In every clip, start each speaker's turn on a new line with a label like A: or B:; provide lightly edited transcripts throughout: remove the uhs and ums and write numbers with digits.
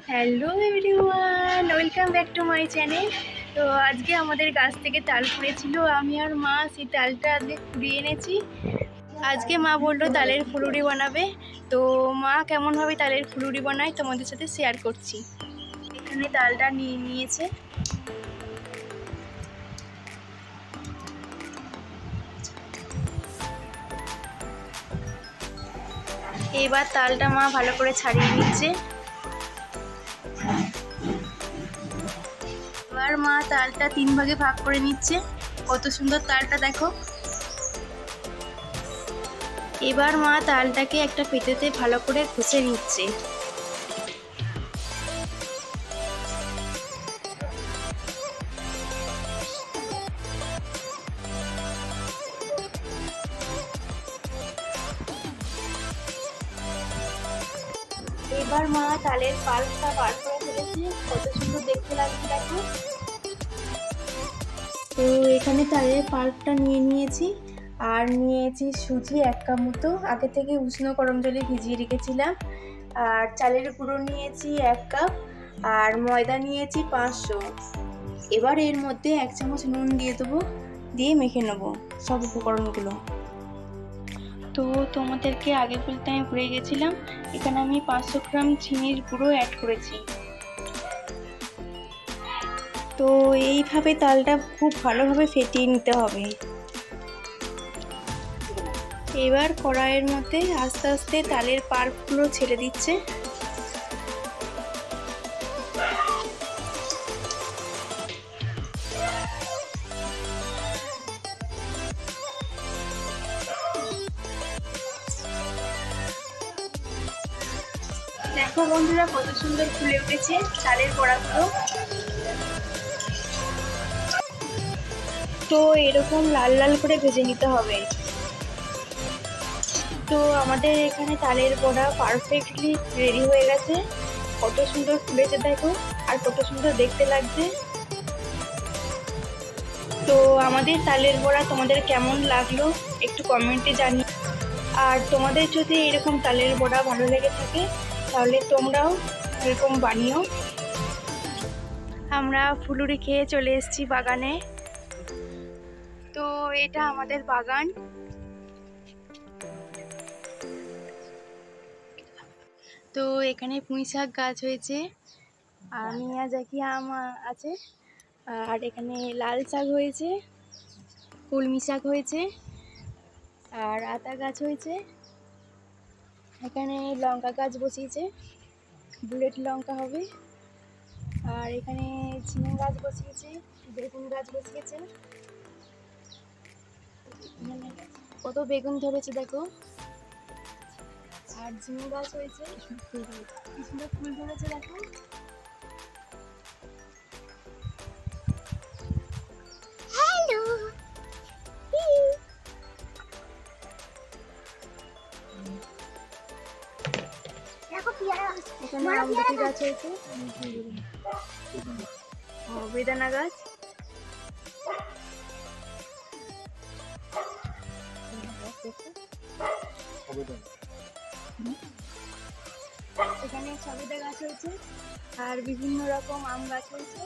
A: Hello everyone, welcome back to my channel. তো আজকে আমাদের গাছ থেকে তাল পড়েছিল, আমি আর মা সেই তালটা আজকে কুড়িয়ে এনেছি। আজকে মা বললো তালের ফুলুরি বানাবে। তো মা কেমনভাবে তালের ফুলুরি বানায় তোমাদের সাথে শেয়ার করছি। এখানে তালটা নিয়ে নিয়েছে। এবার তালটা মা ভালো করে ছাড়িয়ে নিচ্ছে। এবার মা তালটা 3 ভাগে ভাগ করে নিচ্ছে। কত সুন্দর তালটা দেখো। এবার মা তালটাকে একটা পেটেতে ভালো করে ঘষে নিচ্ছে। এবার মা তালের পাল্পটা বার করে ফেলেছে, কত সুন্দর দেখতে লাগছে দেখো। তো এখানে তালের পাল্পটা নিয়ে নিয়েছি, আর নিয়েছি সুজি 1 কাপ মতো, আগে থেকে উষ্ণ গরম জলে ভিজিয়ে রেখেছিলাম। আর চালের গুঁড়ো নিয়েছি 1 কাপ, আর ময়দা নিয়েছি 500। এবার এর মধ্যে 1 চামচ নুন দিয়ে দেবো, দিয়ে মেখে নেবো সব উপকরণগুলো। তো তোমাদেরকে আগে বলতে আমি ভুলে গেছিলাম, এখানে আমি 500 গ্রাম চিনির গুঁড়ো অ্যাড করেছি। তো এইভাবে তালটা খুব ভালোভাবে ফেটিয়ে নিতে হবে। এবার কড়াইয়ের মধ্যে আস্তে আস্তে তালের পাল্পগুলো ছেড়ে দিচ্ছে। দেখো বন্ধুরা, কত সুন্দর ফুলে উঠেছে চালের বড়াগুলো। তো এরকম লাল লাল করে ভেজে নিতে হবে। তো আমাদের এখানে তালের বড়া পারফেক্টলি রেডি হয়ে গেছে। কত সুন্দর ফুলেছে দেখো, আর কত সুন্দর দেখতে লাগছে। তো আমাদের তালের বড়া তোমাদের কেমন লাগলো একটু কমেন্টে জানিও। আর তোমাদের যদি এরকম তালের বড়া ভালো লেগে থাকে তাহলে তোমরাও এরকম বানিও। আমরা ফুলুরি খেয়ে চলে এসেছি বাগানে। তো এটা আমাদের বাগান। তো এখানে পুঁই শাক গাছ হয়েছে, আর মিয়াজাকি আম আছে, আর এখানে লাল শাক হয়েছে, কলমি শাক হয়েছে, আর আতা গাছ হয়েছে। এখানে লঙ্কা গাছ বসিয়েছে, বুলেট লঙ্কা হবে। আর এখানে ঝিঙে গাছ বসিয়েছে, বেগুন গাছ বসিয়েছে। কত বেগুন ধরেছে দেখো। আর ঝিঙে গাছ হয়েছে, কি সুন্দর ফুল ধরেছে দেখো। হ্যালো, এখানে আমলকি গাছ হয়েছে, বেদানা গাছ। এখানে সবেদা গাছ হয়েছে, আর বিভিন্ন রকম আম গাছ হয়েছে।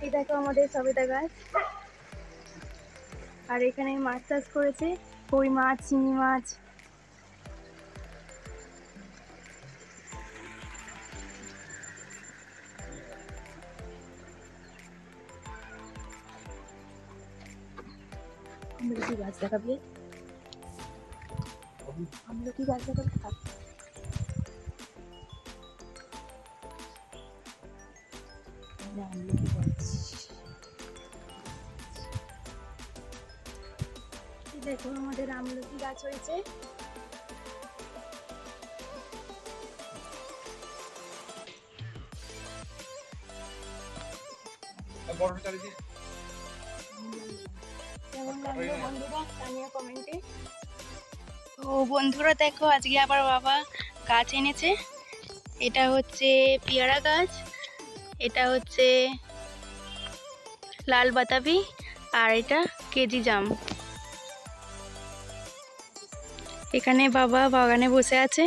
A: এই দেখো আমাদের সবেদা গাছ। আর এখানে মাছ চাষ করেছে, কই মাছ, চিংড়ি মাছ। আমলকি গাছ দেখাবি, আমলকি গাছ দেখাবি। দেখো আমাদের আমলকি গাছ হয়েছে। কেমন লাগলো বন্ধুরা জানিও কমেন্টে। তো বন্ধুরা দেখো, আজকে আবার বাবা গাছ এনেছে। এটা হচ্ছে পেয়ারা গাছ, এটা হচ্ছে লাল বাতাবি, আর এটা কেজি জাম। এখানে বাবা বাগানে বসে আছে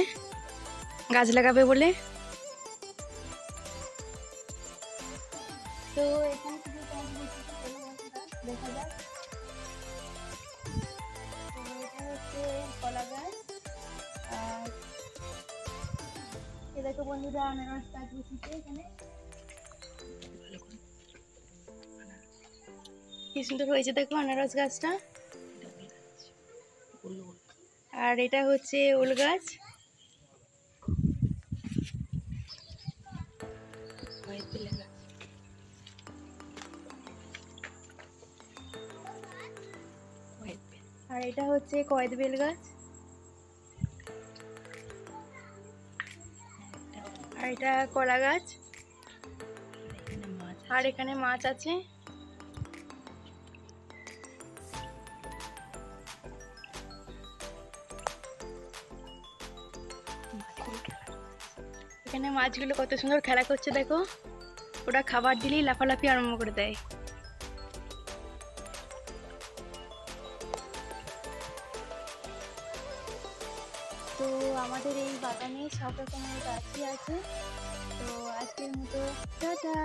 A: গাছ লাগাবে বলে। তো এখানে দেখা যাক। এটা হচ্ছে কলা গাছ, আর এ দেখো বন্ধুরা আনারস গাছ বসেছে এখানে, কি সুন্দর হয়েছে দেখো আনারস গাছটা। আর এটা হচ্ছে ওল গাছ, আর এটা হচ্ছে কয়েদ বেল গাছ, আর এটা কলা গাছ, আর এখানে মাছ আছে। এখানে মাছগুলো কত সুন্দর খেলা করছে দেখো, ওরা খাবার দিলেই লাফালাফি আরম্ভ করে দেয়। তো আমাদের এই বাগানে সব রকমের গাছই আছে। তো আজকের মতো টাটা।